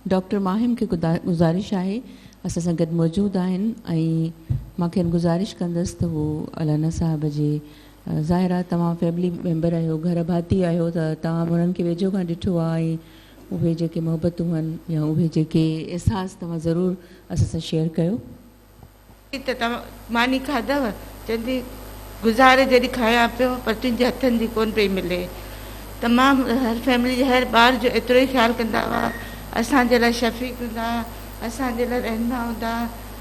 Doctor Mahim के गुज़ारिश है असां सां गॾु मौजूदु आहिनि ऐं मूंखे गुज़ारिश कंदसि त वो अलाना साहब जे ज़ाहिर आहे तव्हां फैमिली मेंबर आहियो, घर भाती आहियो, त तव्हां उन्हनि खे वेझो खां ॾिठो आहे ऐं उहे जेके मोहबतूं आहिनि या उहे जेके एहसास तव्हां ज़रूरु असां सां शेयर कयो। त तव्हां मानी खाधव चवंदी गुज़ारे जॾहिं खायां पियो पर तुंहिंजे हथनि जी कोन पई मिले। तमामु हर फैमिली जे हर ॿार जो एतिरो ई ख़्यालु कंदा हुआ, असांजे लाइ शफ़ीक हूंदा, असांजे लाइ रहंदा हूंदा।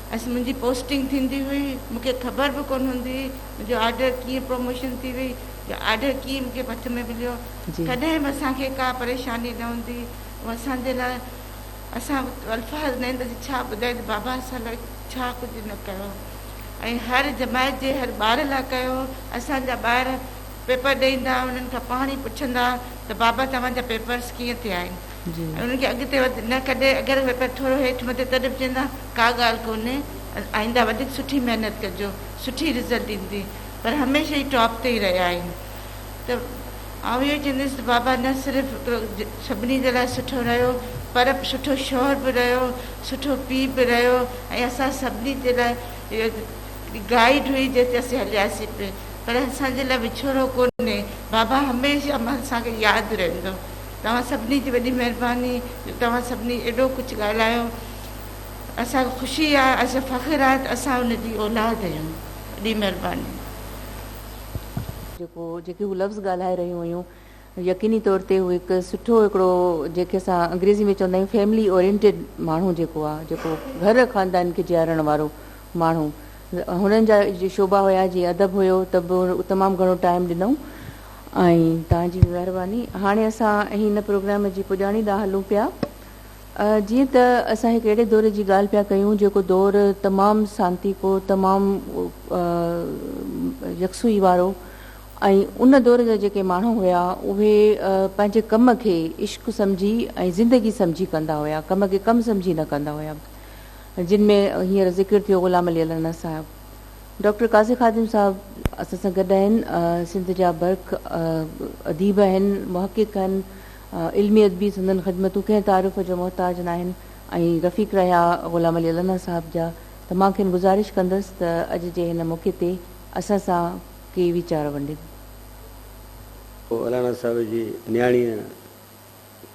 मुंहिंजी पोस्टिंग थींदी हुई, मूंखे ख़बर बि कोन हूंदी मुंहिंजो ऑर्डर कीअं प्रमोशन थी वई या ऑर्डर कीअं मूंखे हथ में मिलियो। कॾहिं बि असांखे का परेशानी न हूंदी। उहो असांजे लाइ असां अल्फाज़ न ईंदा छा ॿुधाए त बाबा असां लाइ छा कुझु न कयो ऐं हर जमायत जे हर ॿार लाइ कयो। असांजा ॿार पेपर ॾेईंदा, उन्हनि खां पाणी पुछंदा त बाबा तव्हांजा पेपर्स कीअं थिया आहिनि, ऐं उन्हनि खे अॻिते न कॾहिं अगरि पेपर थोरो हेठि मथे तॾहिं बि चवंदा का ॻाल्हि कोन्हे, आईंदा वधीक सुठी महिनत कजो, सुठी रिज़ल्ट ईंदी। पर हमेशह ई टॉप ते ई रहिया आहिनि। त आउं इहो चवंदसि त बाबा न सिर्फ़ु सभिनी जे लाइ सुठो रहियो पर सुठो शौहर बि रहियो, सुठो पीउ बि रहियो ऐं असां सभिनी जे लाइ गाइड हुई जिते असीं हलियासीं पिए। पर असांजे लाइ विछोड़ो कोन्हे। बाबा हमेशह असांखे यादि रहंदो। तव्हां सभिनी जी वॾी महिरबानी, तव्हां सभिनी एॾो कुझु ॻाल्हायो, असांखे ख़ुशी आहे, असां फ़ख़्रु आहे त असां हुनजी औलाद आहियूं। वॾी महिरबानी। जेके हू लफ़्ज़ ॻाल्हाए रहियूं हुयूं यकीनी तौर ते हू हिकु सुठो हिकिड़ो जेके असां अंग्रेज़ी में चवंदा आहियूं फैमिली ओरिएंटेड माण्हू जेको आहे, जेको घर ख़ानदान खे जीआरण वारो माण्हू, हुननि जा शोभा हुया जीअं अदब हुयो त बि तमामु घणो टाइम ॾिनऊं ऐं तव्हांजी महिरबानी। हाणे असां हिन प्रोग्राम जी पुॼाणी ॾांहुं हलूं पिया। जीअं त असां हिकु अहिड़े दौर जी ॻाल्हि पिया कयूं जेको दौरु तमामु सांतीको, तमामु यकसुई वारो ऐं उन दौर जा जेके माण्हू हुया उहे पंहिंजे कम खे इश्क़ सम्झी ऐं ज़िंदगी सम्झी कंदा हुया, कम खे कमु सम्झी न कंदा हुया, जिन में हींअर ज़िक्र थियो ग़ुलाम अली अलाना साहिब। डॉक्टर काज़ी ख़ादिम साहिब असां सां गॾु आहिनि, सिंध जा बर्क़ अदीब आहिनि, मुहक़िक़ आहिनि, इल्मी अदबी संदन ख़िदमतूं कंहिं तारीफ़ जो मोहताज न आहिनि ऐं रफ़ीक रहिया ग़ुलाम अली अलाना साहिब जा। त मां खेनि गुज़ारिश कंदसि त अॼु जे हिन मौक़े ते असां सां के वीचार वंडनि। अलाना साहिब जी न्याणीअ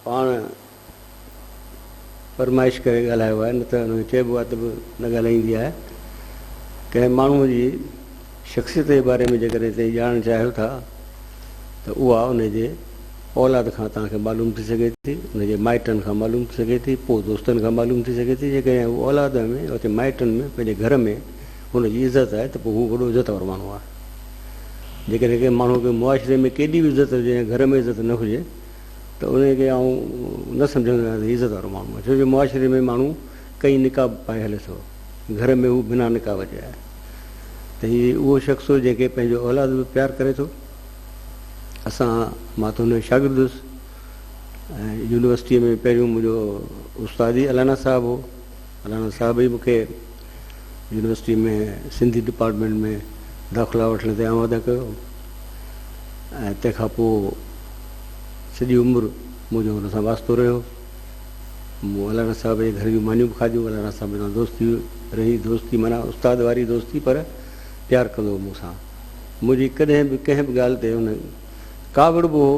पाण फरमाइश करे ॻाल्हायो आहे, न त हुनखे चइबो आहे त बि न ॻाल्हाईंदी आहे। कंहिं माण्हूअ जी शख़्सियत जे बारे में जेकॾहिं तव्हां ॼाणणु चाहियो था त उहा उनजे औलाद खां तव्हांखे मालूम थी सघे थी, उनजे माइटनि खां मालूम थी सघे थी, पोइ दोस्तनि खां मालूम थी सघे थी। जेकॾहिं उहा औलाद में उते माइटनि में पंहिंजे घर में हुनजी इज़त आहे त पोइ हू वॾो इज़त वारो माण्हू आहे। जेकॾहिं कंहिं माण्हू खे मुआशिरे में केॾी बि इज़त हुजे ऐं घर में इज़त न हुजे त उनखे आउं न सम्झंदो आहियां त इज़त वारो माण्हू आहे। छो जो मुआशिरे में माण्हू कई निकाब पाए हले थो, घर में हू बिना निकाब जे आहे। त हीअ उहो शख़्स हो जंहिंखे पंहिंजो औलाद बि प्यारु करे थो। मां त हुनजो शागिर्दु हुयुसि ऐं यूनिवर्सिटीअ में पहिरियों मुंहिंजो उस्ताद ई अलाना साहिबु हो। अलाना साहिब ई मूंखे यूनिवर्सिटी में सिंधी डिपार्टमेंट में दाख़िला वठण ते आमादा कयो ऐं तंहिंखां पोइ सॼी उमिरि मुंहिंजो हुन सां वास्तो रहियो। मूं अलाना साहिब जे घर जूं मानियूं बि खाधियूं, अलाना साहिब सां दोस्ती रही, दोस्ती माना उस्ताद वारी दोस्ती, पर प्यारु कंदो हो मूंसां। मुंहिंजी कॾहिं बि कंहिं बि ॻाल्हि ते हुन कावड़ बि हो,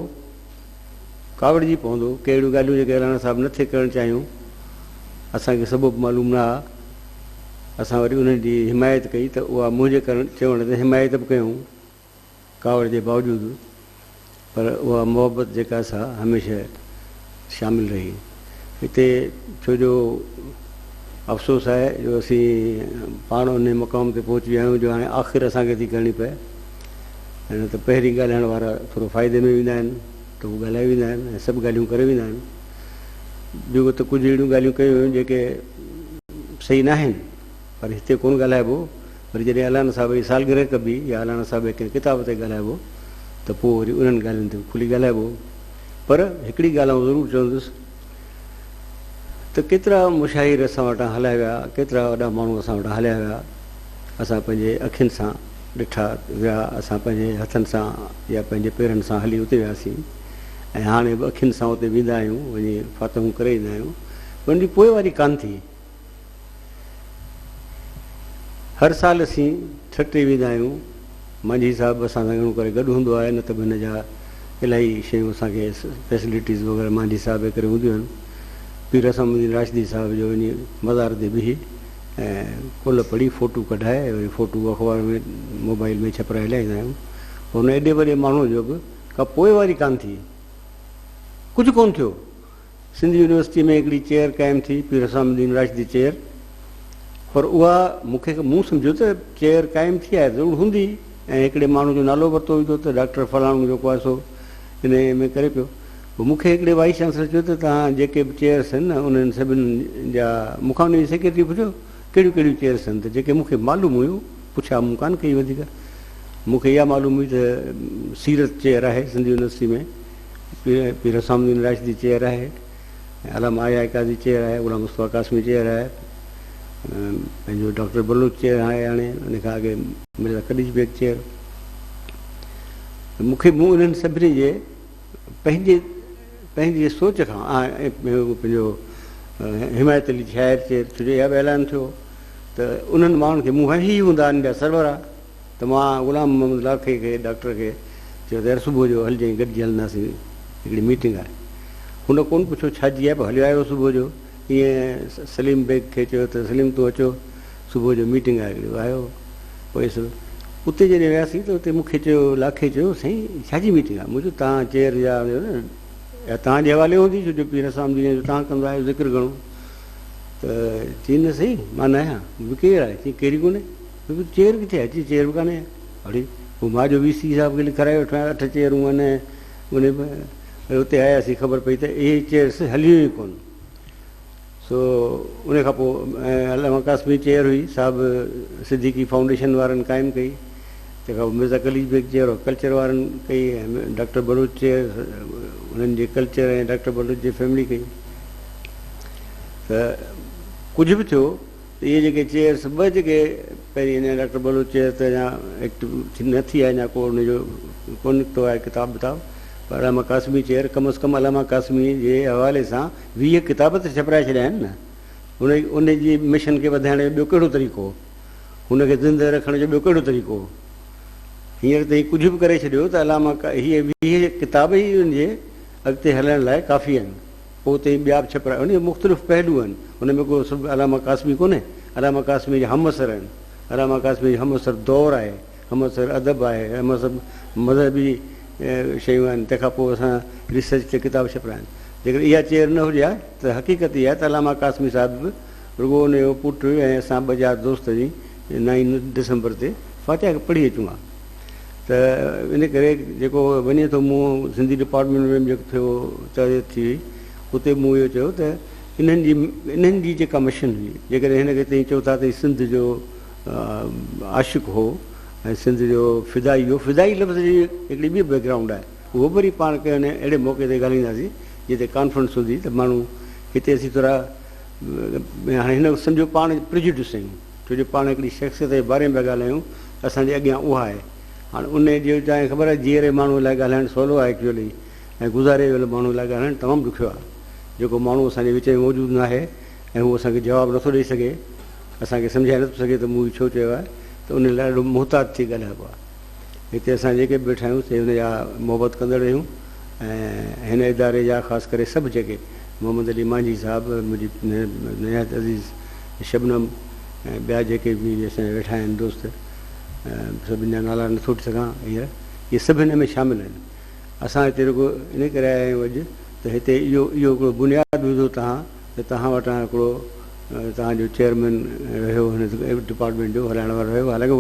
कावड़जी पवंदो। कहिड़ियूं ॻाल्हियूं जेके अलाना साहिब नथे करणु चाहियूं, असांखे सबबु मालूम न आहे, असां वरी उन्हनि जी हिमायत कई त उहा मुंहिंजे चवण ते हिमायत बि कयूं कावड़ जे बावजूदि, पर उहा मोहबत जेका असां हमेशह शामिलु रही। हिते छो जो अफ़सोस आहे जो असीं पाण उन मक़ाम ते पहुची विया आहियूं जो हाणे आख़िर असांखे थी करणी पए। न त पहिरीं ॻाल्हाइण वारा थोरो फ़ाइदे में वेंदा आहिनि त उहे ॻाल्हाए वेंदा आहिनि ऐं सभु ॻाल्हियूं करे वेंदा आहिनि। ॿियो त कुझु अहिड़ियूं ॻाल्हियूं कयूं हुयूं जेके सही न आहिनि, पर हिते कोन ॻाल्हाइबो। वरी जॾहिं अलाना साहिब जी सालगिरह कबी या अलाना साहिब कंहिं किताब ते ॻाल्हाइबो त पोइ वरी उन्हनि ॻाल्हियुनि ते खुली ॻाल्हाइबो। पर हिकिड़ी ॻाल्हि आउं ज़रूरु चवंदुसि त केतिरा मुशाहिर असां वटां हलाया विया, केतिरा वॾा माण्हू असां वटां हलिया विया, असां पंहिंजे अखियुनि सां ॾिठा विया, असां पंहिंजे हथनि सां या पंहिंजे पेरनि सां हली उते वियासीं ऐं हाणे बि अखियुनि सां उते वेंदा आहियूं, वञी फातहूं करे ईंदा आहियूं। उनजी पोइवारी कान थी। हर साल असीं छटे वेंदा आहियूं, मांझी साहिबु असां सां घणो करे गॾु हूंदो आहे, न त बि हिन जा इलाही शयूं असांखे फैसिलिटीज़ वग़ैरह मांझी साहिब करे हूंदियूं आहिनि। पीर असामुद्दीन राशिदी साहिब जो वञी मज़ार ते बीही ऐं कुल पढ़ी फ़ोटू कढाए वरी फ़ोटू अख़बार में मोबाइल में छपाए लाहींदा आहियूं। हुन एॾे वॾे माण्हू जो बि का पोइवारी कान थी, कुझु कोन थियो। सिंध यूनिवर्सिटी में हिकिड़ी चेयर क़ाइमु थी, पीर असामुद्दीन राशिदी चेयर, पर उहा मूं सम्झो त चेयर क़ाइमु थी आहे ज़रूरु हूंदी, ऐं हिकिड़े माण्हू जो नालो वरितो हुई त डॉक्टर फलाणो जेको आहे सो इन में करे पियो। पोइ मूंखे हिकिड़े वाइस चांसलर चयो त तव्हां जेके बि चेयर्स आहिनि न उन्हनि सभिनी जा मूंखां उनजी सेक्रेटरी पुछियो कहिड़ियूं कहिड़ियूं चेयर्स आहिनि, त जेके मूंखे मालूम हुयूं पुछा मूं कान कई वधीक। मूंखे इहा मालूम हुई त सीरत चेयर आहे सिंध यूनिवर्सिटी में, पीर असामुद्दीन राशिदी चेयर आहे, अलामा आया काज़ी चेयर आहे, गुलाम मुस्तफ़ा कासमी चेयर आहे, पंहिंजो डॉक्टर बलूच चेयर आहे, हाणे उन खां अॻे मिर्ज़ा कदीज बेग चेयर। मूं उन्हनि सभिनी जे पंहिंजी सोच खां पंहिंजो हिमायत अली शाइर चेयर, छो जो इहा बि ऐलान थियो त उन्हनि माण्हुनि खे मूं वटि ई हूंदा आहिनि ॿिया सरवर आहे, त मां गुलाम मोहम्मद लाखे खे डॉक्टर खे चयो त यार सुबुह जो हलिजांइ, गॾिजी हलंदासीं, हिकिड़ी मीटिंग आहे। हुन कोन पुछियो छाजी आहे, पोइ हलियो आयो सुबुह जो। ईअं सलीम बेग खे चयो त सलीम तूं अचो, सुबुह जो मीटिंग आहे हिकिड़ी, आयो। पोइ उते जॾहिं वियासीं त उते मूंखे चयो, लाखे चयो साईं छाजी मीटिंग आहे? मुंहिंजो तव्हां चेयर जा न या तव्हांजे हवाले हूंदी, छो जो पीर असामुद्दीन जो तव्हां कंदो आहियो ज़िक्र घणो, त चई न साईं मां न आहियां। केरु आहे? चई कहिड़ी कोन्हे। चेयर किथे आहे? चई चेयर बि कान्हे। अड़े पोइ मां जो वीसी साहिब खे लिखाराए वठो आहियां 8 चेयरूं आहिनि, उन उते आयासीं, ख़बर पई त इहे चेयर्स हलियूं ई कोन। सो उन खां पोइ अलामा कासमी चेयर हुई, साहिबु सिद्दीकी फाउंडेशन वारनि क़ाइमु कई, तंहिंखां पोइ मिर्ज़ा कलीज बेग चेयर कल्चर वारनि कई, ऐं डॉक्टर बलूच चेयर उन्हनि जे कल्चर ऐं डॉक्टर बलूच जी फैमिली कई। त कुझु बि थियो त इहे जेके चेयर्स ॿ जेके पहिरीं अञा डॉक्टर बलूच चेयर त अञा एक्टिव न थी आहे, अञा को हुनजो कोन निकितो आहे किताब विताब, पर अलामा कासमी चेयर कम अज़ कम अलामा कासमी जे हवाले सां 20 किताब त छपाए छॾिया आहिनि न। उन जी मिशन खे वधाइण जो ॿियो कहिड़ो तरीक़ो, हुनखे ज़िंदह रखण जो ॿियो कहिड़ो तरीक़ो? हींअर त हीउ कुझु बि करे छॾियो त अलामा हीअ 20 किताब ई हुनजे अॻिते हलण लाइ काफ़ी आहिनि। पोइ उते ॿिया बि छपाए, उन मुख़्तलिफ़ पहलू आहिनि, हुन में को सभु अलामा कासमी कोन्हे, अलामा कासमी जा हमअसर आहिनि, अलामा कासमी जो हमअसर दौर आहे, हमअसर अदब आहे, हमअसर मज़हबी शयूं आहिनि। तंहिंखां पोइ असां रिसर्च ते किताब छपाया आहिनि। जेकर इहा चेयर न हुजे हा त हक़ीक़त इहा आहे त अलामा कासमी साहिब बि रुॻो हुनजो पुटु ऐं असां 2 ॼार दोस्त जी 9 दिसंबर ते फातिहा पढ़ी अचूं हा। त इन करे जेको वञे थो, मूं सिंधी डिपार्टमेंट में जेको थियो तरियत थी हुई, उते मूं इहो चयो त इन्हनि जी जेका मिशन हुई, जेकॾहिं हिनखे तव्हां चओ था त सिंध जो आशिक़ु हो ऐं सिंध जो फिदाई हो, फिदाई लफ़्ज़ जी हिकिड़ी ॿी बैकग्राउंड आहे, उहो वरी पाण खे अहिड़े मौक़े ते ॻाल्हाईंदासीं जिते कॉन्फ्रेंस हूंदी त माण्हू हिते असीं थोरा हाणे हिन सम्झो पाण प्रिजुडिस आहियूं, छो जो पाण हिकिड़ी शख़्सियत जे बारे में ॻाल्हायूं, असांजे अॻियां उहा आहे। हाणे उन जो तव्हांखे ख़बर आहे जीअरे माण्हू लाइ ॻाल्हाइणु सवलो आहे एक्चुअली, ऐं गुज़ारे वियल माण्हू लाइ ॻाल्हाइणु तमामु ॾुखियो आहे। जेको माण्हू असांजे विच में मौजूदु न आहे ऐं उहो असांखे जवाबु नथो ॾेई सघे, असांखे सम्झाए नथो सघे त मूं छो चयो आहे, त उन लाइ ॾाढो मुहताज थी ॻाल्हाइबो आहे। हिते असां जेके बि वेठा आहियूं से हुनजा मोहबत कंदड़ आहियूं, ऐं हिन इदारे जा ख़ासि करे सभु जेके मोहम्मद अली मांझी साहिबु, मुंहिंजी निहायत अज़ीज़ शबनम, ऐं ॿिया जेके बि असां वेठा आहिनि दोस्त, सभिनि जा नाला नथो वठी सघां हींअर, इहे सभु हिन में शामिलु आहिनि। असां हिते रुॻो इन करे आया आहियूं अॼु त हिते इहो हिकिड़ो बुनियादु विधो तव्हां, त तव्हां वटां हिकिड़ो तव्हांजो चेयरमैन रहियो हिन डिपार्टमेंट जो हलाइण वारो रहियो, हालांकि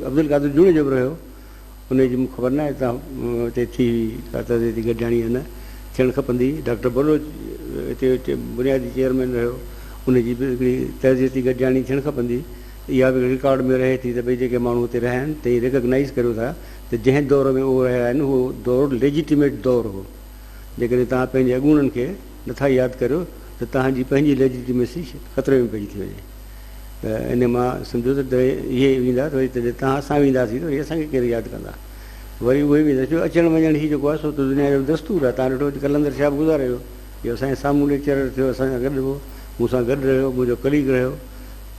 अब्दुल कादिर जूणे जो बि रहियो, उनजी मूंखे ख़बर न आहे तव्हां हिते थी का तज़ीती गॾिजाणी न थियणु खपंदी। डॉक्टर बलोच हिते बुनियादी चेयरमैन रहियो, उनजी बि हिकिड़ी तज़ीती गॾिजाणी थियणु खपंदी। इहा बि रिकॉर्ड में रहे थी त भई जेके माण्हू हुते रहिया आहिनि त इहे रिकॉग्नाइज़ करियो था त जंहिं दौर में उहे रहिया आहिनि उहो दौरु लेजिटिमेट दौरु हो। जेकॾहिं तव्हां पंहिंजे अॻूणनि खे नथा यादि करियो त तव्हांजी पंहिंजी लेजिटिमेसी ख़तरे में पइजी थी वञे। त इन मां सम्झो त इहे वेंदा त वरी तॾहिं तव्हां असां वेंदासीं त वरी असांखे केरु यादि कंदा, वरी उहे वेंदा। छो अचणु वञणु हीउ जेको आहे सो त दुनिया जो दस्तूर आहे। तव्हां ॾिठो कलंदर शाह गुज़ारे वियो, इहो असांजे साम्हूं लेक्चरर थियो, असां सां गॾु हो, मूंसां गॾु रहियो, मुंहिंजो कलीग रहियो,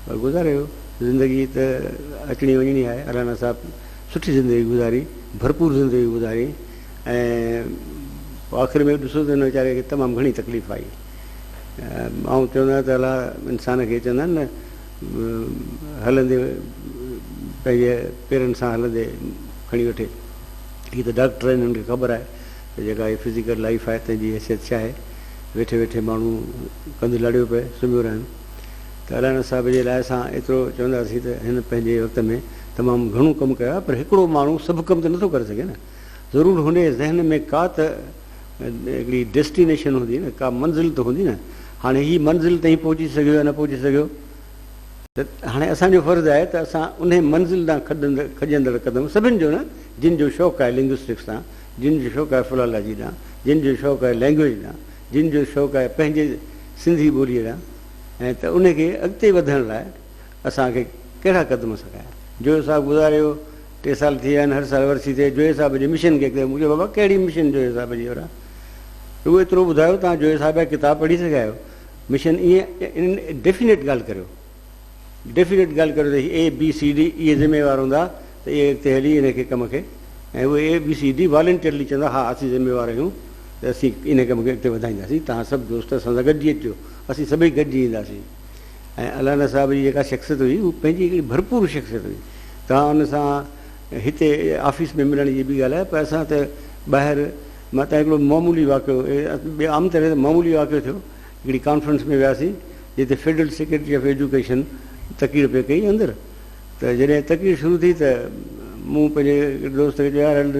पर गुज़ारे वियो। ज़िंदगी त अचणी वञणी आहे। अलाना साहिबु सुठी ज़िंदगी गुज़ारी, भरपूर ज़िंदगी गुज़ारी, ऐं आख़िर में ॾिसो त हिन वीचारे खे तमामु घणी तकलीफ़ आई। ऐं चवंदो आहियां त अलाह इंसान खे चवंदा आहिनि न, हलंदे पंहिंजे पेरनि सां हलंदे खणी वठे। हीअ त डॉक्टर आहिनि, हिननि खे ख़बर आहे त जेका इहा फिज़िकल लाइफ आहे तंहिंजी हैसियत छा आहे। वेठे वेठे माण्हू कंधु लाड़ियो पए सुम्हियो रहनि। त अलाना साहिब जे लाइ असां एतिरो चवंदासीं त हिन पंहिंजे वक़्त में तमामु घणो कमु कयो आहे, पर हिकिड़ो माण्हू सभु कमु त नथो करे सघे न। ज़रूरु हुन जे ज़हन में का त हिकिड़ी डेस्टिनेशन हूंदी न, का मंज़िल त हूंदी न। हाणे हीअ मंज़िल ताईं पहुची सघियो या न पहुची सघियो, त हाणे असांजो फ़र्ज़ु आहे त असां उन मंज़िल तां खॼंदड़ क़दम सभिनि जो न, जिन जो शौक़ु आहे लिंग्विस्टिक्स तां, जिन जो शौक़ु आहे फिलॉलॉजी तां, जिन जो शौक़ु आहे लैंग्वेज तां, जिन जो शौक़ु आहे पंहिंजे सिंधी ॿोलीअ तां, ऐं त उनखे अॻिते वधण लाइ असांखे कहिड़ा क़दम सघाया। जोए साहिबु गुज़ारियो, 3 साल थी विया आहिनि, हर साल वरसी थिए। जोए साहिब जे मिशन खे मुंहिंजो बाबा कहिड़ी मिशन जोए साहिब जी वारा, उहो एतिरो ॿुधायो तव्हां जोए साहिब जा किताब पढ़ी सघिया आहियो। मिशन ईअं डेफिनेट ॻाल्हि करियो, डेफिनेट ॻाल्हि करियो त ABCD इहे ज़िम्मेवार हूंदा त इहे अॻिते हली इन खे कम खे, ऐं उहे ABCD वॉलंटियरली चवंदा हा असीं ज़िम्मेवार आहियूं त असीं इन कम खे अॻिते वधाईंदासीं। तव्हां सभु दोस्त असां सां गॾिजी अचो, असीं सभई गॾिजी ईंदासीं। ऐं अलाना साहिब जी जेका शख़्सियत हुई उहा पंहिंजी हिकिड़ी भरपूर शख़्सियत हुई। तव्हां हुन सां हिते ऑफिस में मिलण जी बि ॻाल्हि आहे, पर असां त ॿाहिरि मां त हिकिड़ो मामूली वाक़ियो, ॿियो आम तरह मामूली वाक़ियो थियो। हिकिड़ी कॉन्फ्रेंस में वियासीं जिते फेडरल सेक्रेटरी ऑफ एजुकेशन तकीड़ पे कई अंदरि। त जॾहिं तकीड़ शुरू थी त मूं पंहिंजे दोस्त खे चयो यार हल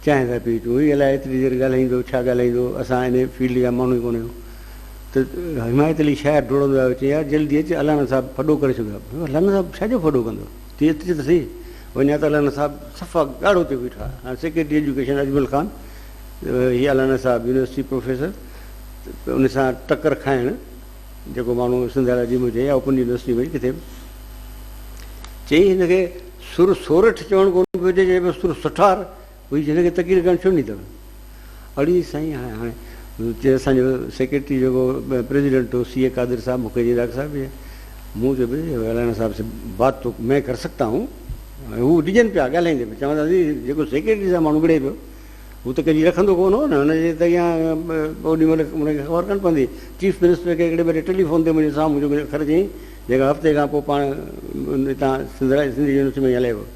चांहि था पी अचूं, हीअ अलाए एतिरी देरि ॻाल्हाईंदो छा ॻाल्हाईंदो, असां इन फील्ड जा माण्हू ई कोन आहियूं। त हिमायत अली शाइर डोड़ंदो आयो, चई यार जल्दी अच, अलाना साहिबु फॾो करे छॾियो आहे। अलाना साहिबु छाजो फॾो कंदो, तीअं अचे त सही। वञा त अलाना साहिबु सफ़ा ॻाढ़ो ते बीठा। हाणे सेक्रेटरी एजुकेशन अजमल ख़ान, हीअ अलाना साहिबु यूनिवर्सिटी प्रोफेसर, उन सां टकर खाइणु जेको माण्हू सिंधिया जी हुजे या ओपन यूनिवर्सिटी में किथे बि, चई हिनखे सुर सोरठ चवणु कोन घुरिजे, चए पियो सुर सठार हुई, हिनखे तकीड़ करणु छो ॾींदव। अड़ी साईं हाणे असांजो सेक्रेटरी जेको प्रेसिडेंट हो CA कादिर साहब मूंखे जी डॉक्टर साहब बि मूं चयो अलाना साहब से बात तो मैं कर सकता हूँ। हू डिजन पिया ॻाल्हाईंदे पिया, चवंदासीं जेको सेक्रेटरी सां माण्हू विड़े पियो हू त कंहिंजी रखंदो कोन हो न, हुनजे त अॻियां ओॾी महिल हुनखे ख़बर कोन पवंदी। चीफ मिनिस्टर खे हिकिड़े भेरे टेलीफोन ते मुंहिंजे साम्हूं जेको ख़र चई, जेका हफ़्ते खां पोइ पाण हितां सिंधी यूनिवर्सिटी में हले पियो,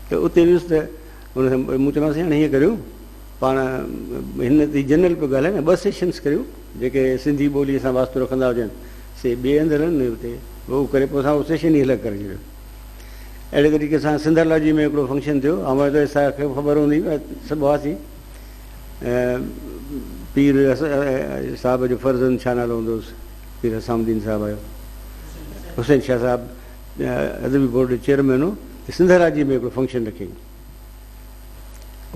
त उते वियुसि त हुन मूं चयोमांसि हाणे हीअं करियूं, पाण हिन ते जनरल पियो ॻाल्हाए न, 2 सेशन्स करियूं जेके सिंधी ॿोलीअ सां वास्तो रखंदा हुजनि, से ॿिए हंधि हलनि हुते उहो करे पोइ असां उहो सेशन ई अलॻि करे छॾियो। अहिड़े तरीक़े सां सिंधियोलॉजी में हिकिड़ो फंक्शन थियो, ऐं त असांखे ख़बर हूंदी सभु हुआसीं। पीर साहिब जो फर्ज़न छा नालो हूंदोसि, पीर हसामुद्दीन साहिबु आयो, हुसैन शाह साहिबु अदबी बोर्ड जो चेयरमैन हो, त सिंधियोलॉजी में हिकिड़ो फंक्शन रखियईं।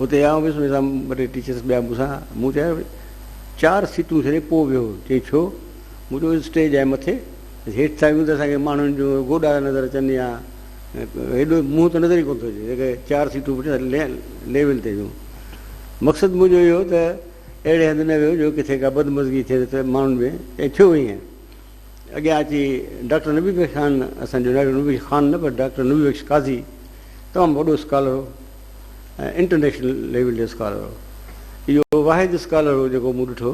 हुते आउं वियुसि, हुन सां ॿ टे टीचर्स ॿिया मूंसां, मूं चयो 4 सीटूं छॾे पोइ वियो। चई छो? मुंहिंजो स्टेज आहे मथे, हेठि था वियूं त असांखे माण्हुनि जो गोॾा नज़र अचनि या हेॾो मुंहुं त नज़र ई कोन थो अचे, जेके 4 सीटूं पुठियां लेवल ते वियूं। मक़सदु मुंहिंजो इहो त अहिड़े हंधि न वियो जो किथे का बदमज़गी थिए त माण्हुनि में ऐं थियो ईअं। अॻियां अची डॉक्टर नबी बख्श ख़ान, असांजो डॉक्टर नबी ख़ान न पर डॉक्टर नबी बख्श काज़ी, तमामु वॾो स्कॉलर हो ऐं इंटरनेशनल लेवल जो स्कॉलर हो। इहो वाहिद स्कॉलर हो जेको मूं ॾिठो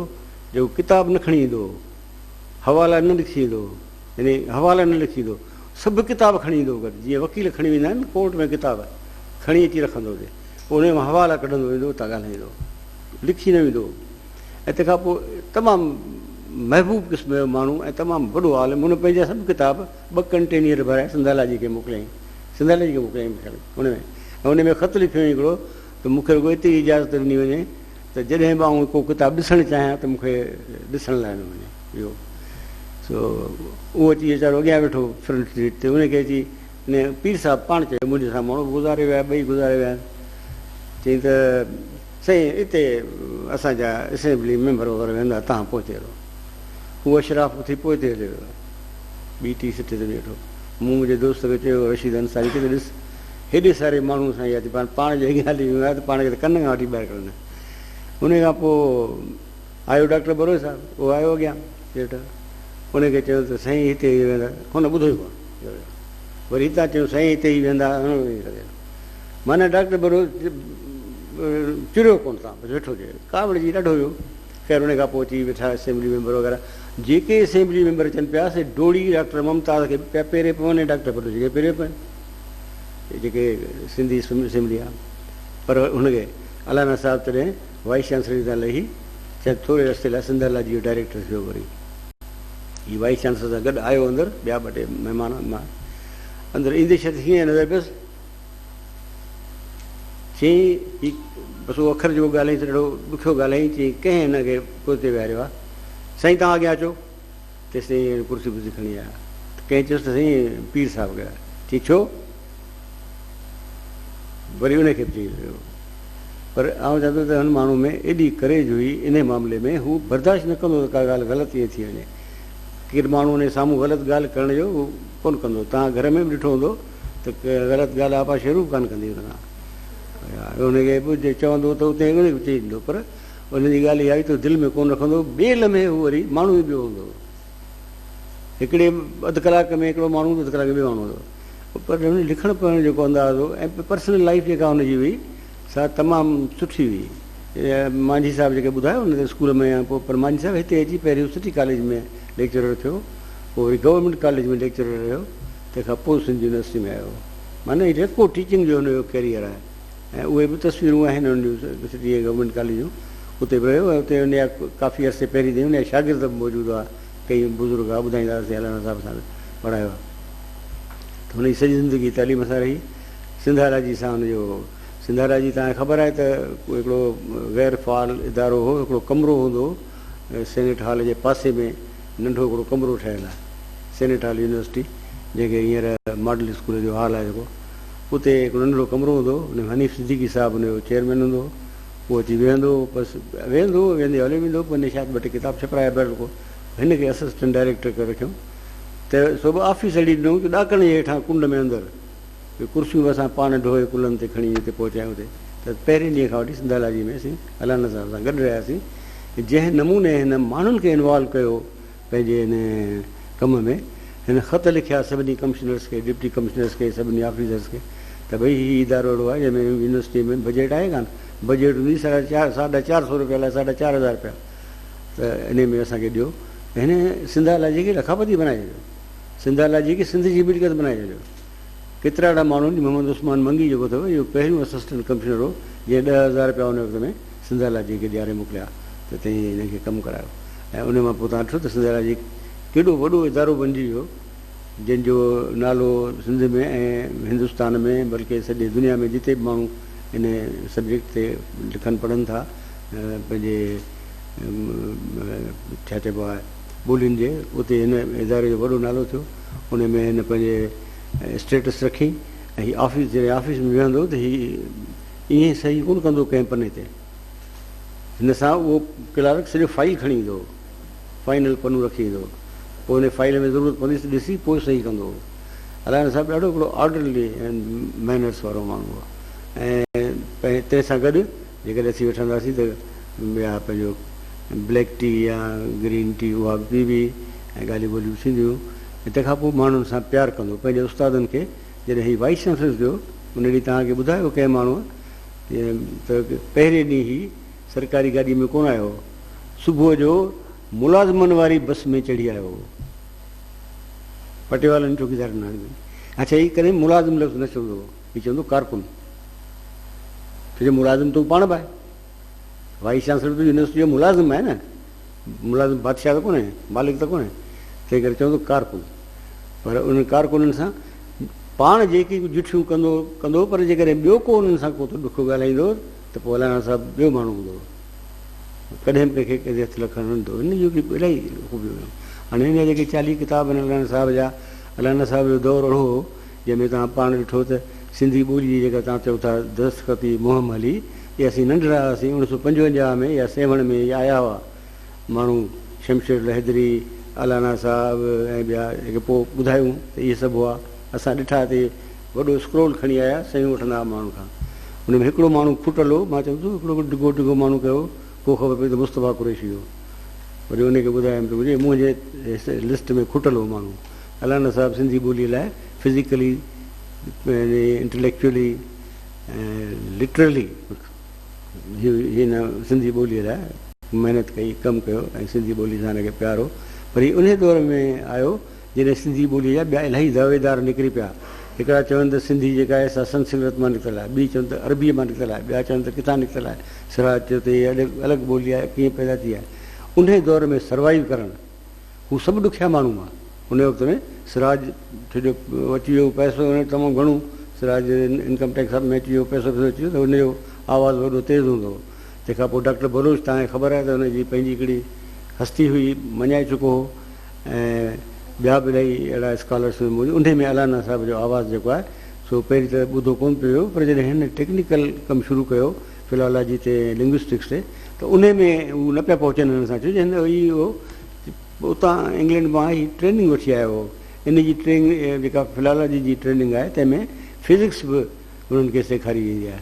जेको किताब न खणी ईंदो हो, हवाला न लिखी ईंदो हो, यानी हवाला न लिखी ईंदो, सभु किताब खणी ईंदो गॾु, जीअं वकील खणी वेंदा आहिनि कोर्ट में किताब खणी अची रखंदो हुजे, पोइ उन मां हवाला कढंदो वेंदो, उतां ॻाल्हाईंदो, लिखी न वेंदो। ऐं तंहिंखां पोइ तमामु महबूब क़िस्म जो माण्हू ऐं तमामु वॾो आलिम, हुन पंहिंजा सभु किताब 2 कंटेनियर भराए सिंधियोलॉजी खे मोकिलियईं, सिंधियोलॉजी खे मोकिलियईं हुन में। ऐं हुन में ख़तु लिखियो हिकिड़ो त मूंखे रुॻो एतिरी इजाज़त ॾिनी वञे त जॾहिं बि आउं को किताबु ॾिसणु चाहियां त मूंखे ॾिसण लाइ न वञे इहो। सो उहो अची वीचारो अॻियां वेठो फ्रंट सीट ते, उनखे अची पीर साहिबु पाण चयो मुंहिंजे सां माण्हू गुज़ारे विया, 2 गुज़ारे विया आहिनि। चई त साईं हिते असांजा असेंबली मेंबर वग़ैरह वेंदा, तव्हां पहुचे रहो। उहो अशराफ उथी पोइते हलियो वियो, ॿी टी सीट ते वेठो। मूं मुंहिंजे दोस्त खे चयो रशीद अंसारी खे त ॾिस हेॾे सारे माण्हू सां इहा थी पाण जे अॻियां हली वियो आहे त पाण खे त कन खां वठी ॿाहिरि कढनि। उन खां पोइ आयो डॉक्टर बरोज साहिबु, उहो आयो अॻियां सेठ, उनखे चयो त साईं हिते ई वेंदा, हुन ॿुधो ई कोन। वरी हितां चयो साईं हिते ई वेंदा, माना डॉक्टर बरो चिड़ियो कोन था, वेठो चए कावड़ जी ॾाढो हुयो। ख़ैर उन खां पोइ अची वेठा असेंबली मेंबर वग़ैरह, जेके असेंबली मेंबर अचनि पिया से डोड़ी डॉक्टर मुमताज़ खे पिया पेरे पवनि ऐं डॉक्टर भट्टो जेके पेरे पवनि, जेके सिंधी असेंबली आहे। पर हुनखे अलाना साहिबु तॾहिं वाइस चांसलर तां लही शायदि थोरे रस्ते लाइ सिंधाला जी जो डायरेक्टर थियो। वरी हीअ वाइस चांसलर सां गॾु आयो अंदरि, ॿिया ॿ टे महिमान मां अंदरि ईंदे छा हीअं नज़र पियसि, चई ही बसि उहो अखर जेको ॻाल्हाईं त ॾाढो ॾुखियो ॻाल्हाईं। चई कंहिं हिनखे पुठिते विहारियो आहे, साईं तव्हां अॻियां अचो। तेसिताईं कुर्सी वुर्सी खणी आया, कंहिं चयुसि त साईं पीर साहिबु कया। चई छो? वरी उनखे बि चई रहियो। पर आउं चवां थो त हुन माण्हू में एॾी करेज हुई इन मामले में, हू बर्दाश्त न कंदो त का ॻाल्हि ग़लति ईअं थी वञे। केरु माण्हू उन साम्हूं ग़लति ॻाल्हि करण जो उहो कोन कंदो। तव्हां घर में बि ॾिठो हूंदो त ग़लति ॻाल्हि आपा शुरू कान कंदी तव्हां, हुनखे बि चवंदो त उते उनखे बि चई ॾींदो। पर हुनजी ॻाल्हि इहा आई त दिलि में कोन रखंदो। ॿिए लम्हे हू वरी माण्हू ई ॿियो हूंदो, हिकिड़े अधु कलाक में हिकिड़ो माण्हू अधु कलाक में ॿियो माण्हू हूंदो। पर हुन लिखण पढ़ण जेको अंदाज़ हो ऐं पर्सनल लाइफ जेका हुनजी हुई सा तमामु सुठी हुई। मांझी साहिबु जेके ॿुधायो हुन ते स्कूल में, पोइ पर मांझी साहिबु हिते अची पहिरियों सिटी कॉलेज में लेक्चरर थियो, पोइ वरी गवर्नमेंट कॉलेज में लेक्चरर रहियो, तंहिंखां पोइ सिंध यूनिवर्सिटी में आयो। माना हीअ रेको टीचिंग जो हुनजो कैरियर आहे। ऐं उहे बि तस्वीरूं आहिनि हुनजूं सिटी गवर्नमेंट कॉलेज जूं, उते बि रहियो। ऐं उते हुन जा काफ़ी अर्से पहिरीं ताईं हुनजा शागिर्द बि मौजूदु आहे, कई बुज़ुर्ग आहे, ॿुधाईंदासीं अलाना साहिब सां पढ़ायो आहे। त हुनजी सॼी ज़िंदगी तालीम सां रही। सिंधाला जी सां हुनजो, सिंधाला जी तव्हांखे ख़बर आहे त हिकिड़ो गैर फ़ाल इदारो हो, हिकिड़ो कमिरो हूंदो हो सेनेट हॉल जे पासे में, नंढो हिकिड़ो कमिरो ठहियलु आहे सेनेट हॉल यूनिवर्सिटी, जंहिंखे हींअर मॉडल स्कूल जो हॉल आहे जेको, उते हिकिड़ो नंढिड़ो कमिरो हूंदो। हुन हनीफ़ सिद्दीकी साहिबु हुनजो चेयरमैन हूंदो। उहो अची वेहंदो, बसि वेहंदो वेंदे हले वेंदो। पोइ शायदि ॿ टे किताब छपाया बैल को हिनखे असिस्टेंट डायरेक्टर करे रखियऊं। त सो बि ऑफिस हली ॾिनऊं की ॾाकण जे हेठां कुंड में अंदरि कुर्सियूं बि असां पाण ढोए कुलनि ते खणी हिते पहुचायूं। हुते त पहिरें ॾींहं खां वठी सिंधाला जी में असीं अलाना साहिब सां गॾु रहियासीं। जंहिं नमूने हिन माण्हुनि खे इन्वॉल्व कयो पंहिंजे हिन कम में, हिन ख़त लिखिया सभिनी कमिश्नर्स खे, डिप्टी कमिश्नर्स खे, सभिनी ऑफिसर्स खे, त भई हीउ इदारो अहिड़ो आहे जंहिंमें यूनिवर्सिटी में बजट आहे कान, बजट हूंदी 450 रुपया अलाए 4,500 रुपया, त इन में असांखे ॾियो। हिन सिंधाला जी खे लखापती बनाए छॾियो, सिंधाला जी खे सिंध जी मिल्कियत बनाए छॾियो। केतिरा अहिड़ा माण्हुनि, मोहम्मद उस्मान मंगी जेको अथव, इहो पहिरियों असिस्टेंट कमिश्नर हो, जंहिं 10,000 रुपया उन वक़्त में सिंधाला जी खे ॾियारे मोकिलिया त तंहिं हिनखे कमु करायो। ऐं उन मां पोइ तव्हां ॾिठो त सिंधाला जी केॾो वॾो इदारो बणिजी वियो, जंहिंजो नालो सिंध में ऐं हिंदुस्तान में, बल्कि सॼे दुनिया में जिते बि माण्हू इन सब्जेक्ट ते लिखनि पढ़नि था, पंहिंजे छा चइबो आहे ॿोलियुनि जे, उते हिन इदारे जो वॾो नालो थियो। उन में हिन पंहिंजे स्टेटस रखी। ऐं हीअ ऑफिस जॾहिं ऑफिस में वेहंदो त हीअ ईअं सही कोन कंदो कंहिं पने ते, हिन सां उहो क्लार्क सॼो फाइल खणी ईंदो, फाइनल पन्नो रखी ईंदो, पोइ हुन फाइल में ज़रूरत पवंदी त ॾिसी पोइ सही कंदो हो। अलाना साहिबु ॾाढो हिकिड़ो ऑर्डरली ऐं मैनर्स वारो माण्हू हो। ऐं तंहिंसां गॾु जेकॾहिं असीं वठंदासीं त ॿिया पंहिंजो ब्लैक टी या ग्रीन टी उहा बि ऐं ॻाल्हियूं ॿोलियूं थींदियूं। ऐं तंहिंखां पोइ माण्हुनि सां प्यारु कंदो, पंहिंजे उस्तादनि खे। जॾहिं हीउ वाइस चांसलर थियो उन ॾींहुं तव्हांखे ॿुधायो कंहिं माण्हूअ त पहिरें ॾींहुं ई सरकारी गाॾी में कोन आयो, सुबुह जो मुलाज़िमनि वारी बस में चढ़ी आयो हो, पटेवालनि चौकीदारनि में। अच्छा, हीअ कॾहिं मुलाज़िम लफ़्ज़ न चवंदो, हीअ चवंदो कारकुन, छोजो मुलाज़िम तूं पाण बि आहे, वाइस चांसलर त यूनिवर्सिटी जो मुलाज़िम आहे न, मुलाज़िम बादशाह त कोन्हे, मालिक त कोन्हे, तंहिं करे चवंदो कारकुन। पर उन कारकुननि सां पाण जेकी जुठियूं कंदो, पर जेकॾहिं ॿियो को उन्हनि सां को त ॾुखो ॻाल्हाईंदो त पोइ अलाना साहिबु ॿियो माण्हू हूंदो, कॾहिं बि कंहिंखे कंहिंजे हथु लखणु न ईंदो। हिन जो बि इलाही ख़ूबियूं हुयूं। हाणे हिन जा जेके 40 किताब आहिनि अलाना साहिब जा, अलाना साहिब जो दौरु अहिड़ो हो जंहिंमें तव्हां पाण ॾिठो त सिंधी ॿोली जी जेका तव्हां चओ था दस्तख़ती मुहिम हली, इहा असीं नंढड़ा हुआसीं 1955 में या 57 में इहा आया हुआ माण्हू, शमशेर लहदरी, अलाना साहिब ऐं ॿिया जेके पोइ ॿुधायूं त इहे सभु हुआ। असां ॾिठा ते वॾो स्क्रोल खणी आया, सयूं वठंदा हुआ माण्हुनि खां। हुन में हिकिड़ो माण्हू खुटल हो, मां चवां थो हिकिड़ो डिघो माण्हू कयो, पोइ ख़बर पई त मुस्तफ़ा कुरैशी हो। वरी उनखे ॿुधायमि त मुंहिंजे लिस्ट में खुटल हो माण्हू। अलाना साहिबु सिंधी ॿोलीअ लाइ फिज़िकली, इंटेलेक्चुअली, लिटरली हिन सिंधी ॿोलीअ लाइ महिनत कई, कमु कयो ऐं सिंधी ॿोली सां हिनखे प्यार हो। वरी उन दौर में आयो जॾहिं सिंधी ॿोलीअ जा ॿिया इलाही दावेदार निकिरी पिया। हिकिड़ा चवनि त सिंधी जेका आहे सा संस्कृत मां निकितल आहे, ॿी चवनि त अरबीअ मां निकितल आहे, ॿिया चवनि त किथां निकितल आहे। सिराज चयो त इहा अलॻि ॿोली आहे, कीअं पैदा थी आहे। उन दौर में सर्वाइव करणु हू सभु ॾुखिया माण्हू हुआ। उन वक़्त में सिराज छो अची वियो पैसो, उन तमामु घणो सिराज इनकम टैक्स में अची वियो, पैसो अची वियो त हुनजो आवाज़ु वॾो तेज़ हूंदो हो। तंहिंखां पोइ डॉक्टर बलोच, तव्हांखे ख़बर आहे त हुनजी पंहिंजी हिकिड़ी हस्ती हुई, मञाए चुको हो। ऐं ॿिया बि इलाही अहिड़ा स्कॉलर्स मौजूदु। उन में अलाना साहिब जो आवाज़ु जेको आहे सो पहिरीं त ॿुधो कोन पियो, पर जॾहिं हिन टेक्निकल कमु शुरू कयो फिलॉलॉजी ते, लिंग्विस्टिक्स ते, त उन में हू न पिया पहुचनि हिन सां। छो जो इहो उतां इंग्लैंड मां ई ट्रेनिंग वठी आयो हो। इन जी ट्रेनिंग जेका फिलॉलॉजी जी ट्रेनिंग आहे तंहिंमें फिज़िक्स बि उन्हनि खे सेखारी वेंदी आहे।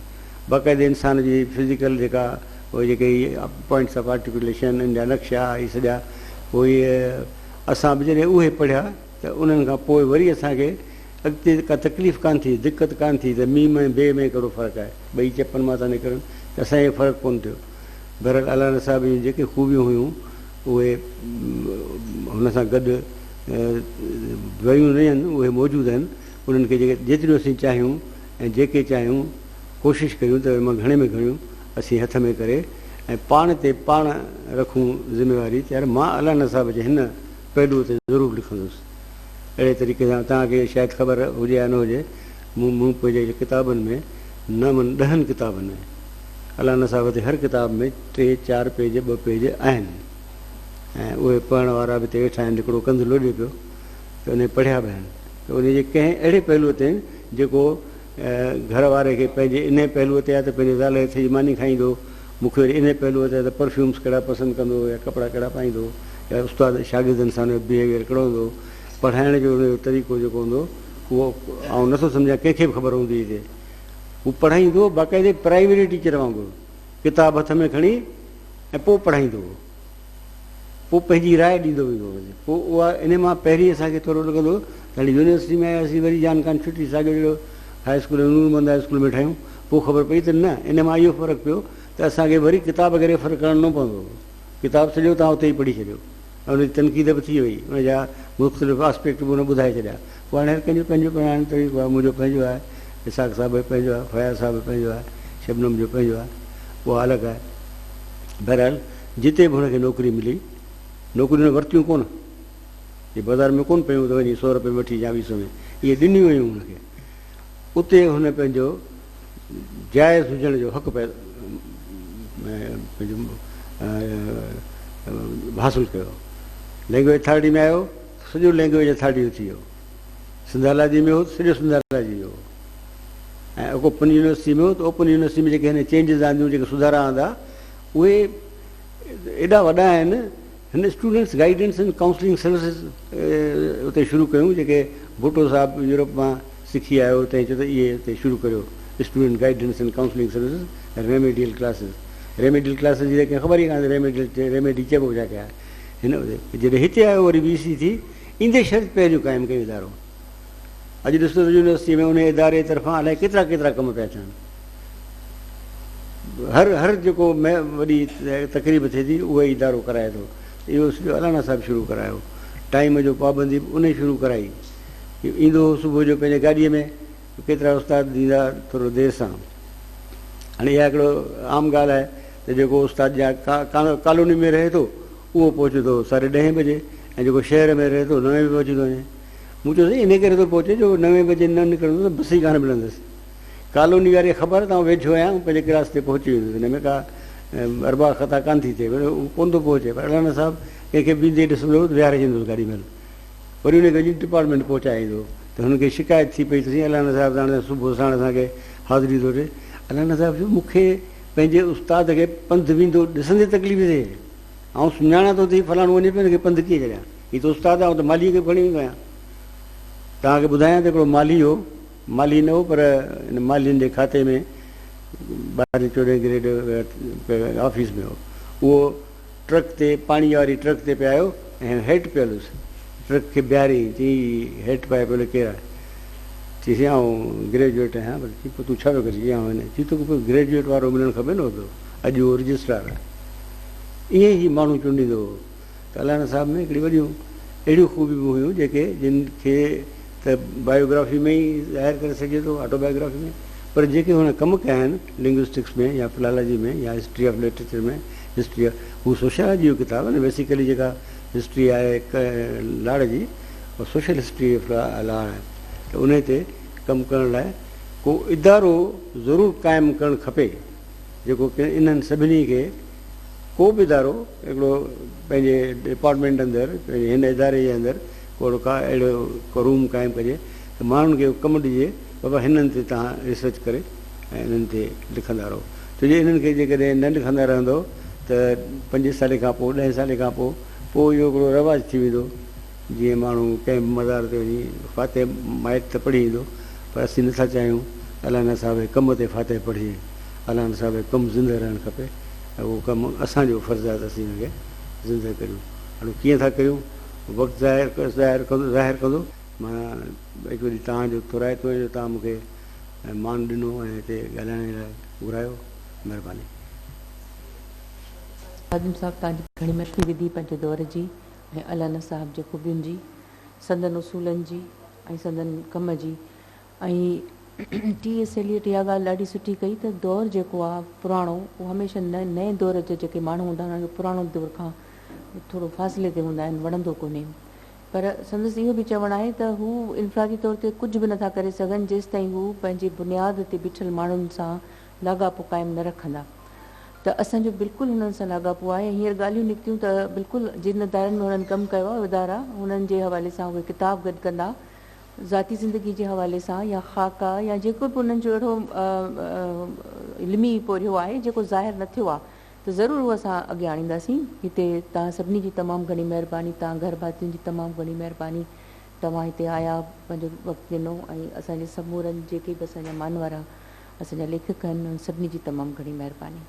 बाक़ाइदे इंसान जी फिज़िकल जेका उहे जेके पॉइंट्स ऑफ आर्टिकुलेशन, इन जा नक्शा इहे सॼा, पोइ इहे असां बि जॾहिं उहे पढ़िया त उन्हनि खां पोइ वरी असांखे अॻिते का तकलीफ़ कान थी, दिक़त कान थी त मीं में ॿिए में कहिड़ो फ़र्क़ु आहे, ॿई चपनि मां था निकिरनि त असांखे फ़र्क़ु कोन थियो। बहरहाल अलाना साहिब जूं जेके ख़ूबियूं हुयूं उहे हुन सां गॾु वियूं न आहिनि, उहे मौजूदु आहिनि। उन्हनि खे जेके जेतिरियूं असीं चाहियूं ऐं जेके चाहियूं कोशिशि कयूं त मां घणे में घणियूं असीं हथ में करे ऐं पाण ते पाण रखूं ज़िमेवारी, त यार मां अलाना साहिब जे हिन पहलू ते ज़रूरु लिखंदुसि। अहिड़े तरीक़े सां तव्हांखे शायदि ख़बर हुजे या न हुजे, मूं पंहिंजे किताबनि में 9-10 किताबनि में अलाना साहिब ते हर किताब में 3-4 पेज 2 पेज आहिनि ऐं उहे पढ़ण वारा बि हिते वेठा आहिनि। हिकिड़ो कंधु लोॾे पियो त उन पढ़िया बि आहिनि। त उनजे कंहिं अहिड़े पहलूअ ते जेको घर वारे खे पंहिंजे इन पहलूअ ते आहे त पंहिंजे ज़ाल हथ जी मानी खाईंदो, मूंखे वरी इन पहलूअ ते त परफ्यूम्स कहिड़ा पसंदि कंदो या कपिड़ा कहिड़ा पाईंदो, या उस्ताद शागिर्दनि सां हुनजो बिहेवियर कहिड़ो हूंदो, पढ़ाइण जो हुनजो तरीक़ो जेको हूंदो उहो ऐं नथो सम्झां कंहिंखे बि ख़बर हूंदी हिते। हू पढ़ाईंदो बाक़ाइदे प्राइमरी टीचर वांगुरु, किताब हथ में खणी ऐं पोइ पढ़ाईंदो, पोइ पंहिंजी राय ॾींदो वेंदो वञे। पोइ उहा इन मां पहिरीं असांखे थोरो लॻंदो त हाणे यूनिवर्सिटी में आयासीं, वरी जान कान छुटी, साॻियो जहिड़ो हाई स्कूल नूरमंद हाई स्कूल में ठाहियूं, पोइ ख़बर पई त न, इन मां इहो फ़र्क़ु पियो त असांखे वरी किताब खे रेफर करणु न पवंदो। किताब सॼो तव्हां उते ई पढ़ी छॾियो ऐं हुनजी तनक़ीद बि थी वई, हुनजा मुख़्तलिफ़ आस्पेक्ट बि हुन ॿुधाए छॾिया। पोइ हाणे हर कंहिंजो पंहिंजो पढ़ाइण तरीक़ो आहे। मुंहिंजो पंहिंजो आहे, इसाक़ साहिब जो पंहिंजो आहे, फयाज़ साहिब पंहिंजो आहे, शबनम जो पंहिंजो आहे, उहा अलॻि आहे। बहरहाल जिते बि हुनखे नौकिरी मिली, नौकिरियूं वरितियूं कोन, इहे बाज़ार में कोन पियूं त वञी 100 रुपए वठी या 20 में, इहे ॾिनियूं वयूं हुनखे। उते हुन पंहिंजो जाइज़ हुजण जो हक़ु पंहिंजो हासिलु कयो। लैंग्वेज अथॉरिटी में आयो, सॼो लैंग्वेज अथॉरिटी थी वियो। सिंधालाजी में हो त सॼो सिंधालाजी वियो ऐं ओपन यूनिवर्सिटी में हो त ओपन यूनिवर्सिटी में जेके हिन चेंजिस आंदियूं, जेके सुधारा आंदा, उहे एॾा वॾा आहिनि। हिन students guidance and counselling services उते शुरू कयूं, जेके भुटो साहिबु यूरोप मां सिखी आयो, तंहिं चयो त इहे हिते शुरू करियो student guidance and counselling services, remedial classes. Remedial classes जी कंहिं ख़बर ई कान्हे रेमेडी चइबो छा कया हिन। जॾहिं हिते आयो वरी BC थी, ईंदे शर्त पहिरियों क़ाइमु कयो इदारो। अॼु ॾिसो त यूनिवर्सिटी में उन इदारे तरफ़ां अलाए केतिरा केतिरा कम पिया थियनि। हर जेको वॾी तक़रीब थिए थी उहो इदारो कराए थो। इहो सॼो अलाना साहिबु शुरू करायो। टाइम जो पाबंदी उन शुरू कराई। ईंदो हो सुबुह जो पंहिंजे गाॾीअ में, केतिरा उस्ताद ईंदा थोरो देरि सां। हाणे इहा हिकिड़ो आम ॻाल्हि आहे त जेको उस्ताद जा कॉलोनी में रहे थो उहो पहुचंदो 10:30 बजे, ऐं जेको शहर में रहे थो 9 बजे पहुची थो वञे। मूं चयोसीं इन करे थो पहुचे जो 9 बजे न निकिरंदो त बस ई कान मिलंदसि। कॉलोनी वारी ख़बर त वेझो आहियां, पंहिंजे क्लास ते पहुची वेंदुसि, हिन में का अरबा ख़ता कान थी थिए, कोन थो पहुचे। पर अलाना साहिबु कंहिंखे बींदे ॾिसंदो विहारे छॾींदुसि गाॾी में, वरी उनखे वञी डिपार्टमेंट पहुचाईंदो त हुनखे शिकायत थी पई त साईं अलाना साहिबु हाणे सुबुह साण असांखे हाज़िरी थो ॾिए। अलाना साहिबु चयो मूंखे पंहिंजे उस्ताद खे पंधु वेंदो ॾिसंदे तकलीफ़ थिए, ऐं सुञाणा थो थी फलाणो वञे पियो, हिनखे पंधु कीअं छॾियां, हीअ त उस्ताद आहे, त मालीअ खे खणी वेंदो आहियां। तव्हांखे ॿुधायां त हिकिड़ो माली हो, माली न हो पर हिन मालियुनि जे खाते में 12-14 ग्रेड ऑफिस में हो, उहो ट्रक ते पाणी वारी ट्रक ते पिया आहियो ऐं हेठि पियल हुयुसि, ट्रक खे बीहारी चई हेठि पाए पियो केरु आहे, चईसि आउं ग्रेजुएट आहियां, पर चई पोइ तूं छा पियो करे, चई आउं हिन, चई तोखे ग्रेजुएट वारो मिलणु खपे न पियो, अॼु उहो रजिस्ट्रार आहे। ईअं ई माण्हू चूंडींदो हो। त अलाना साहिब में हिकिड़ी वॾियूं अहिड़ियूं ख़ूबियूं हुयूं जेके जिन खे त बायोग्राफी में ई ज़ाहिर करे सघे थो, ऑटोबायोग्राफी में, पर जेके हुन कमु कया आहिनि लिंग्विस्टिक्स में या फिलालॉजी में या हिस्ट्री ऑफ लिटरेचर में, हिस्ट्री हू सोशियोलॉजी जो किताबु आहे न, बेसिकली जेका हिस्ट्री आहे लाड़ जी, उहा सोशल हिस्ट्री लाड़ आहे। त उन ते कमु करण लाइ को इदारो ज़रूरु क़ाइमु करणु खपे, जेको इन्हनि सभिनी खे को बि इदारो हिकिड़ो पंहिंजे डिपार्टमेंट अंदरि, पंहिंजे हिन इदारे जे अंदरि को अहिड़ो को रूम क़ाइमु कजे त माण्हुनि खे कमु ॾिजे, बाबा हिननि ते तव्हां रिसर्च करे ऐं हिननि ते लिखंदा रहो। छो जो इन्हनि खे जेकॾहिं न लिखंदा रहंदो त 5 साल खां पोइ 10 साल खां पोइ इहो हिकिड़ो रवाजु थी वेंदो, जीअं माण्हू कंहिं मज़ार ते वञी फातिह माइट त पढ़ी ईंदो, पर असीं नथा चाहियूं अलाना साहिब जे कम ते फातिह पढ़िजे, अलाना साहिब जो कमु ज़िंदह रहणु खपे ऐं उहो कमु असांजो फर्ज़ु आहे त असीं हिनखे ज़िंदह करियूं। हाणे कीअं था करियूं, वक़्तु ज़ाहिर कंदो। मां हिकु ॾींहुं तव्हांजो थोराइतो जो तव्हां मूंखे मान ॾिनो ऐं हिते ॻाल्हाइण लाइ घुरायो, महिरबानी। खादिम साहब तव्हांजी घणी मशनी विधी पंहिंजे दौर जी ऐं अलाना साहिब जे ख़ूबियुनि जी, संदन उसूलनि जी ऐं संदन कम जी। ऐं टी.एस. एलियट इहा ॻाल्हि ॾाढी सुठी कई त दौरु जेको आहे पुराणो, उहो हमेशह नए दौर जे जेके माण्हू हूंदा आहिनि पुराणो दौर खां थोरो फ़ासिले ते हूंदा आहिनि, वणंदो कोन्हे। पर संदसि इहो बि चवणु आहे त हू इनफ़रादी तौर ते कुझु बि नथा करे सघनि जेसि ताईं हू पंहिंजी बुनियाद ते बीठल माण्हुनि सां लाॻापो क़ाइमु न रखंदा। त असांजो बिल्कुलु हुननि सां लाॻापो आहे। हींअर ॻाल्हियूं निकितियूं त बिल्कुलु जिन इदारनि में हुननि कमु कयो आहे इदारा, हुननि जे हवाले सां उहे किताब गॾु कंदा, ज़ाती ज़िंदगी जे हवाले सां या ख़ाका या जेको बि उन्हनि जो अहिड़ो इल्मी पोरियो आहे जेको ज़ाहिर न थियो आहे, त ज़रूरु उहो असां अॻियां आणींदासीं। हिते तव्हां सभिनी जी तमामु घणी महिरबानी, तव्हां घर भातियुनि जी तमामु घणी महिरबानी, तव्हां हिते आया, पंहिंजो वक़्तु ॾिनो, ऐं असांजे समूरनि जेके बि असांजा मानवर असांजा लेखक आहिनि, सभिनी जी तमामु घणी महिरबानी।